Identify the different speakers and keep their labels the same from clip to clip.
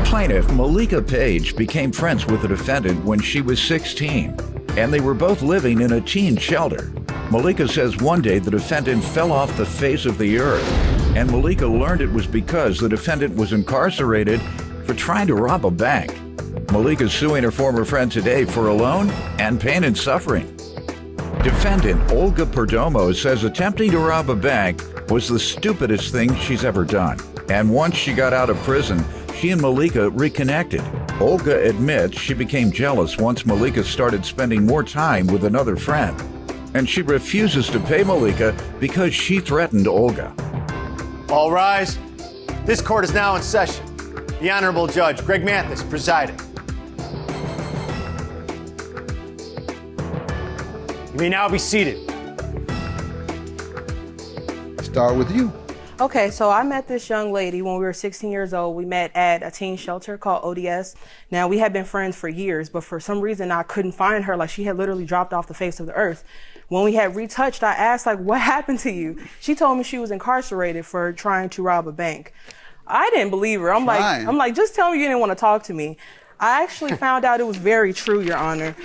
Speaker 1: Plaintiff Malika Page became friends with the defendant when she was 16, and they were both living in a teen shelter. Malika says one day the defendant fell off the face of the earth, and Malika learned it was because the defendant was incarcerated for trying to rob a bank. Malika's suing her former friend today for a loan and pain and suffering. Defendant Olga Perdomo says attempting to rob a bank was the stupidest thing she's ever done. And once she got out of prison, she and Malika reconnected. Olga admits she became jealous once Malika started spending more time with another friend. And she refuses to pay Malika because she threatened Olga.
Speaker 2: All rise. This court is now in session. The Honorable Judge Greg Mathis presiding. You may now be seated.
Speaker 3: Start with you.
Speaker 4: Okay, so I met this young lady when we were 16 years old. We met at a teen shelter called ODS. Now, we had been friends for years, but for some reason I couldn't find her. Like, she had literally dropped off the face of the earth. When we had retouched, I asked, like, what happened to you? She told me she was incarcerated for trying to rob a bank. I didn't believe her. I'm like, just tell me you didn't want to talk to me. I actually found out it was very true, Your Honor.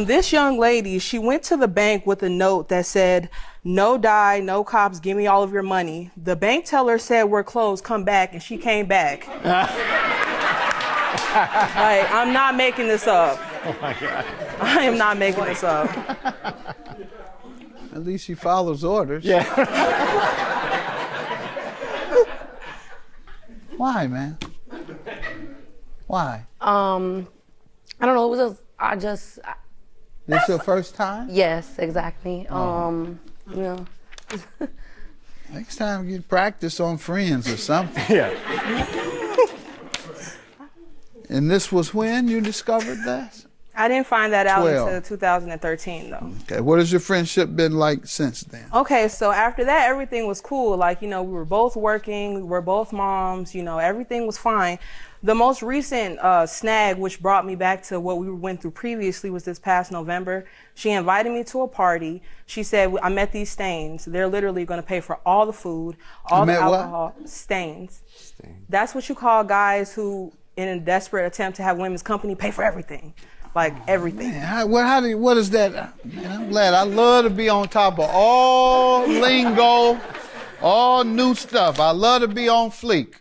Speaker 4: This young lady, she went to the bank with a note that said, "No die, no cops, give me all of your money." The bank teller said, "We're closed, come back," and she came back. Like, I'm not making this up.
Speaker 2: Oh my God.
Speaker 4: I am not making this up.
Speaker 3: At least she follows orders.
Speaker 2: Yeah.
Speaker 3: Why, man? Why?
Speaker 5: I don't know. It was
Speaker 3: This your first time?
Speaker 5: yes, exactly. Yeah.
Speaker 3: Next time you practice on friends or something.
Speaker 2: Yeah.
Speaker 3: And this was when you discovered that?
Speaker 4: I didn't find that out
Speaker 3: 12.
Speaker 4: until 2013, though.
Speaker 3: Okay, what has your friendship been like since then?
Speaker 4: Okay, so after that, everything was cool. Like, we were both working, we were both moms, everything was fine. The most recent snag, which brought me back to what we went through previously, was this past November. She invited me to a party. She said, I met these stains. They're literally going to pay for all the food, all the alcohol. What? Stains. That's what you call guys who, in a desperate attempt to have women's company, pay for everything. Like, everything.
Speaker 3: Man, what is that? Man, I'm glad. I love to be on top of all lingo, all new stuff. I love to be on fleek.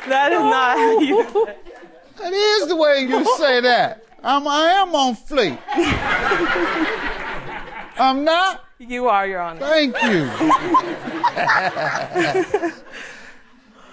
Speaker 4: That is not how you...
Speaker 3: That is the way you say that. I am on fleek. I'm not?
Speaker 4: You are, Your Honor.
Speaker 3: Thank you.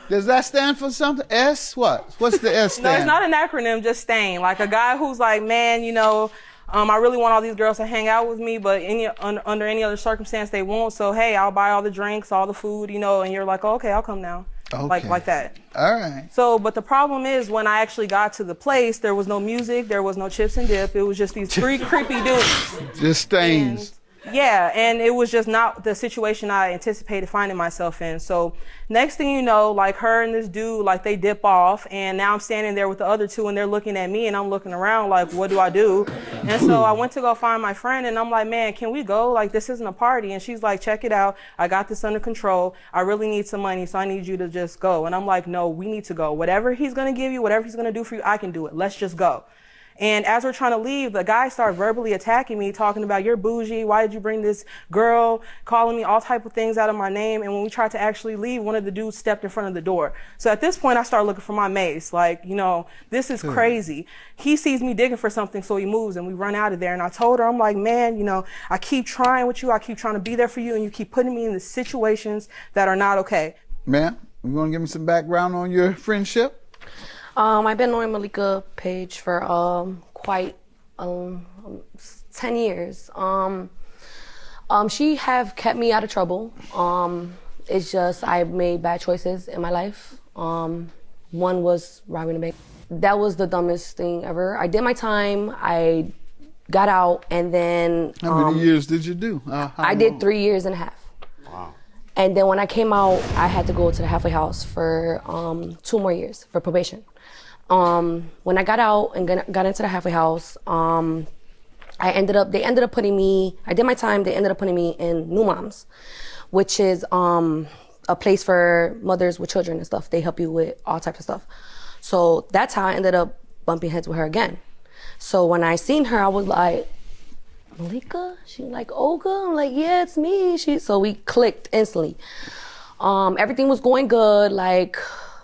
Speaker 3: Does that stand for something? S what? What's the S stand?
Speaker 4: No, it's not an acronym, just stain. Like a guy who's like, man, I really want all these girls to hang out with me, but under any other circumstance they won't. So, hey, I'll buy all the drinks, all the food, and you're like, oh, okay, I'll come now.
Speaker 3: Okay.
Speaker 4: Like that.
Speaker 3: All right.
Speaker 4: So, but the problem is when I actually got to the place, there was no music, there was no chips and dip. It was just these three creepy dudes.
Speaker 3: Just stains.
Speaker 4: And it was just not the situation I anticipated finding myself in. So next thing you know, like her and this dude, like they dip off, and now I'm standing there with the other two and they're looking at me and I'm looking around like, what do I do? And so I went to go find my friend and I'm like, man, can we go? Like, this isn't a party. And she's like, check it out. I got this under control. I really need some money, so I need you to just go. And I'm like, no, we need to go. Whatever he's going to give you, whatever he's going to do for you, I can do it. Let's just go. And as we're trying to leave, the guy started verbally attacking me, talking about, you're bougie, why did you bring this girl, calling me all type of things out of my name. And when we tried to actually leave, one of the dudes stepped in front of the door. So at this point, I started looking for my mace. Like, this is crazy. He sees me digging for something, so he moves and we run out of there. And I told her, I'm like, man, I keep trying with you. I keep trying to be there for you. And you keep putting me in the situations that are not okay.
Speaker 3: Ma'am, you want to give me some background on your friendship?
Speaker 5: I've been knowing Malika Page for quite 10 years. She have kept me out of trouble. It's just I've made bad choices in my life. One was robbing a bank. That was the dumbest thing ever. I did my time. I got out, and then
Speaker 3: how many years did you do?
Speaker 5: I did 3 years and a half.
Speaker 2: Wow.
Speaker 5: And then when I came out, I had to go to the halfway house for 2 more years for probation. When I got out and got into the halfway house, they ended up putting me, I did my time, they ended up putting me in New Moms, which is a place for mothers with children and stuff. They help you with all types of stuff. So that's how I ended up bumping heads with her again. So when I seen her, I was like, Malika? She was like, Olga? I'm like, yeah, it's me. So we clicked instantly. Everything was going good. Like,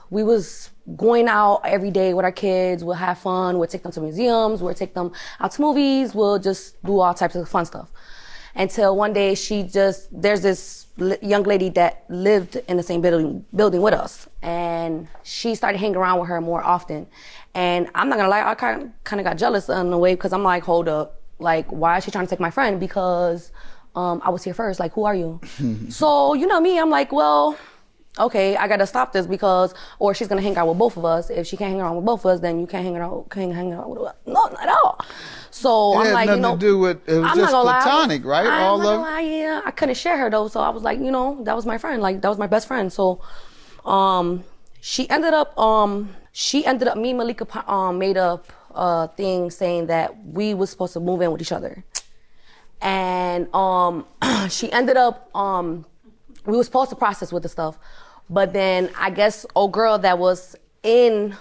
Speaker 5: we was going out every day with our kids. We'll have fun. We'll take them to museums. We'll take them out to movies. We'll just do all types of fun stuff. Until one day there's this young lady that lived in the same building with us. And she started hanging around with her more often. And I'm not gonna lie, I kind of got jealous in a way because I'm like, hold up. Like, why is she trying to take my friend? Because I was here first. Like, who are you? So, you know me, I'm like, well, okay, I gotta stop this or she's gonna hang out with both of us. If she can't hang around with both of us, then you can't hang out with us. No, not at all. So I'm like,
Speaker 3: nothing to do with, it was just platonic, right?
Speaker 5: I'm not gonna lie, yeah. I couldn't share her though, so I was like, that was my friend. Like, that was my best friend. So, she ended up, me and Malika made up a thing saying that we was supposed to move in with each other. And she ended up, we were supposed to process with the stuff, but then I guess old girl that was in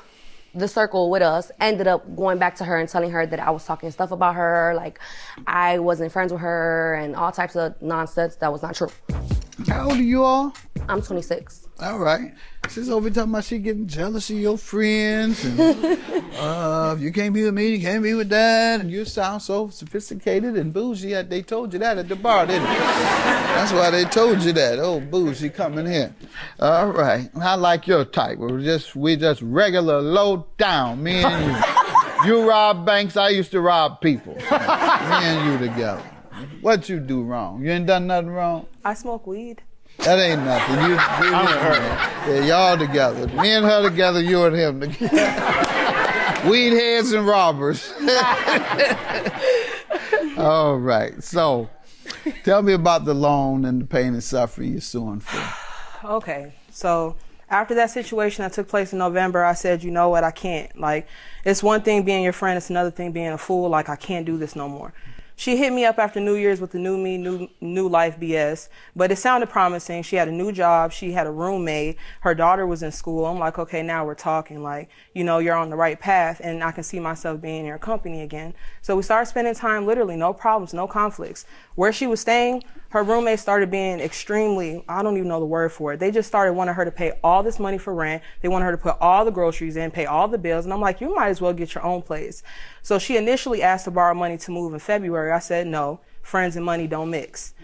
Speaker 5: the circle with us ended up going back to her and telling her that I was talking stuff about her, like I wasn't friends with her and all types of nonsense that was not true.
Speaker 3: How old are you all?
Speaker 5: I'm 26.
Speaker 3: All right. She's over talking about she getting jealous of your friends and if you can't be with me, you can't be with that, and you sound so sophisticated and bougie. They told you that at the bar, didn't they? That's why they told you that. Oh, bougie coming here. All right. I like your type. We're just regular low down. Me and you. You rob banks, I used to rob people. Me and you together. What you do wrong? You ain't done nothing wrong?
Speaker 4: I smoke weed.
Speaker 3: That ain't nothing. You and her. Yeah, y'all together. Me and her together, you and him together. Weed heads and robbers. All right. So, tell me about the loan and the pain and suffering you're suing for.
Speaker 4: Okay. So, after that situation that took place in November, I said, you know what, I can't. Like, it's one thing being your friend, it's another thing being a fool. Like, I can't do this no more. She hit me up after New Year's with the new me, new life BS, but it sounded promising. She had a new job. She had a roommate. Her daughter was in school. I'm like, okay, now we're talking. Like, you're on the right path, and I can see myself being in your company again. So we started spending time, literally, no problems, no conflicts. Where she was staying, her roommate started being extremely, I don't even know the word for it. They just started wanting her to pay all this money for rent. They wanted her to put all the groceries in, pay all the bills. And I'm like, you might as well get your own place. So she initially asked to borrow money to move in February. I said, no, friends and money don't mix.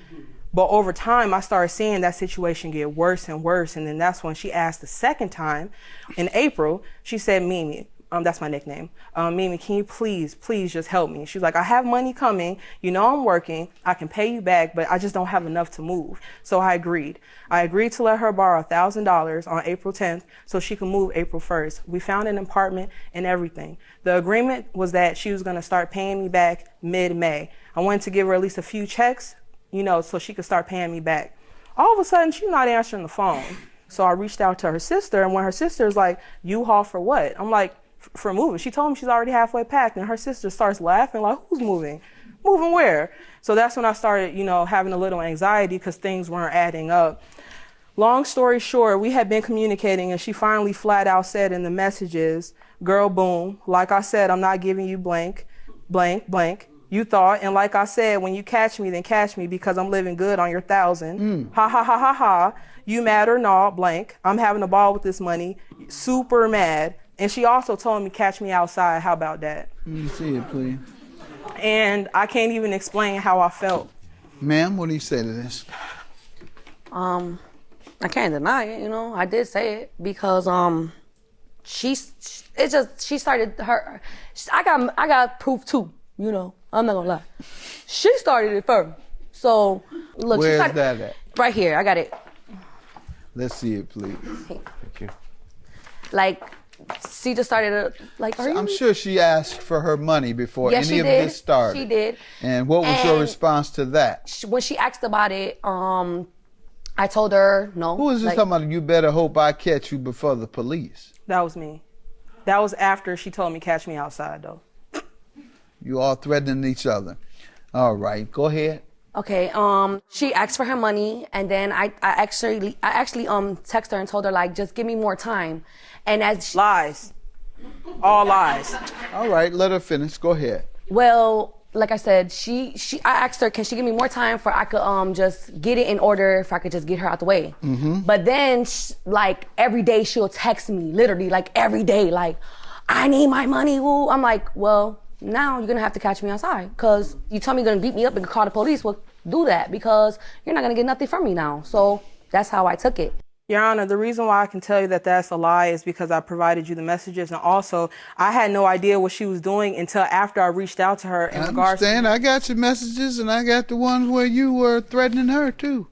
Speaker 4: But over time, I started seeing that situation get worse and worse. And then that's when she asked the second time in April. She said, Mimi, that's my nickname. Mimi, can you please just help me? She's like, I have money coming. I'm working. I can pay you back, but I just don't have enough to move. So I agreed. I agreed to let her borrow $1,000 on April 10th so she could move April 1st. We found an apartment and everything. The agreement was that she was going to start paying me back mid-May. I wanted to give her at least a few checks, so she could start paying me back. All of a sudden, she's not answering the phone. So I reached out to her sister, and when her sister's like, U-Haul for what? I'm like, for moving. She told me she's already halfway packed, and her sister starts laughing like, who's moving? Moving where? So that's when I started, having a little anxiety because things weren't adding up. Long story short, we had been communicating, and she finally flat out said in the messages, girl, boom, like I said, I'm not giving you blank, blank, blank. You thought, and like I said, when you catch me, then catch me because I'm living good on your 1,000. Ha, ha, ha, ha, ha. You mad or not, blank. I'm having a ball with this money. Super mad. And she also told me, catch me outside. How about that?
Speaker 3: Let me see it, please.
Speaker 4: And I can't even explain how I felt.
Speaker 3: Ma'am, what do you say to this?
Speaker 5: I can't deny it, I did say it because she started her. I got proof too, I'm not gonna lie. She started it first. So look,
Speaker 3: where's
Speaker 5: she started,
Speaker 3: that at?
Speaker 5: Right here, I got it.
Speaker 3: Let's see it, please.
Speaker 2: Thank you.
Speaker 5: Like, she just started
Speaker 3: I'm sure she asked for her money before any of
Speaker 5: did.
Speaker 3: this started.
Speaker 5: She did.
Speaker 3: And what was your response to that?
Speaker 5: When she asked about it, I told her no.
Speaker 3: Who is this talking about? You better hope I catch you before the police.
Speaker 4: That was me. That was after she told me catch me outside, though.
Speaker 3: You all threatening each other. All right, go ahead.
Speaker 5: Okay, she asked for her money, and then I actually texted her and told her, like, just give me more time. And as
Speaker 4: Lies. All lies.
Speaker 3: All right, let her finish. Go ahead.
Speaker 5: well, like I said, I asked her, can she give me more time for I could just get it in order, if I could just get her out the way. But then, like, every day she'll text me, literally, like, every day, like, I need my money, woo. I'm like, well, now you're gonna have to catch me outside, because you told me you're gonna beat me up and call the police. Well, do that, because you're not gonna get nothing from me now. So that's how I took it.
Speaker 4: Your Honor, the reason why I can tell you that that's a lie is because I provided you the messages, and also I had no idea what she was doing until after I reached out to her in
Speaker 3: I
Speaker 4: regards to...
Speaker 3: understand. I got your messages, and I got the ones where you were threatening her too.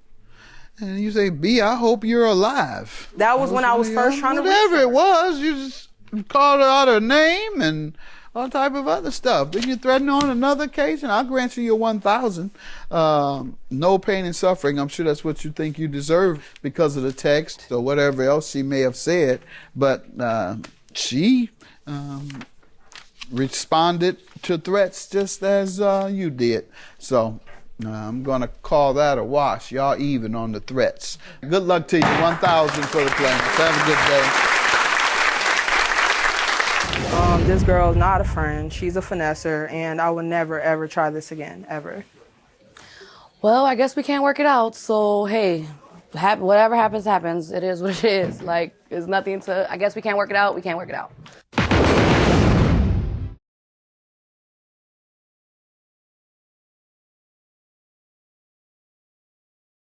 Speaker 3: And you say, B, I hope you're alive.
Speaker 4: That was when I was first trying to reach
Speaker 3: whatever
Speaker 4: her.
Speaker 3: it was, you just called her out her name and all type of other stuff. Then you threaten on another case, and I'll grant you your 1,000. No pain and suffering. I'm sure that's what you think you deserve because of the text or whatever else she may have said. But she responded to threats just as you did. So I'm going to call that a wash. Y'all even on the threats. Good luck to you. 1,000 for the plaintiff. Have a good day.
Speaker 4: This girl is not a friend. She's a finesser, and I would never, ever try this again, ever.
Speaker 5: Well, I guess we can't work it out. So, hey, whatever happens, happens. It is what it is. Like, there's nothing to, I guess we can't work it out. We can't work it out.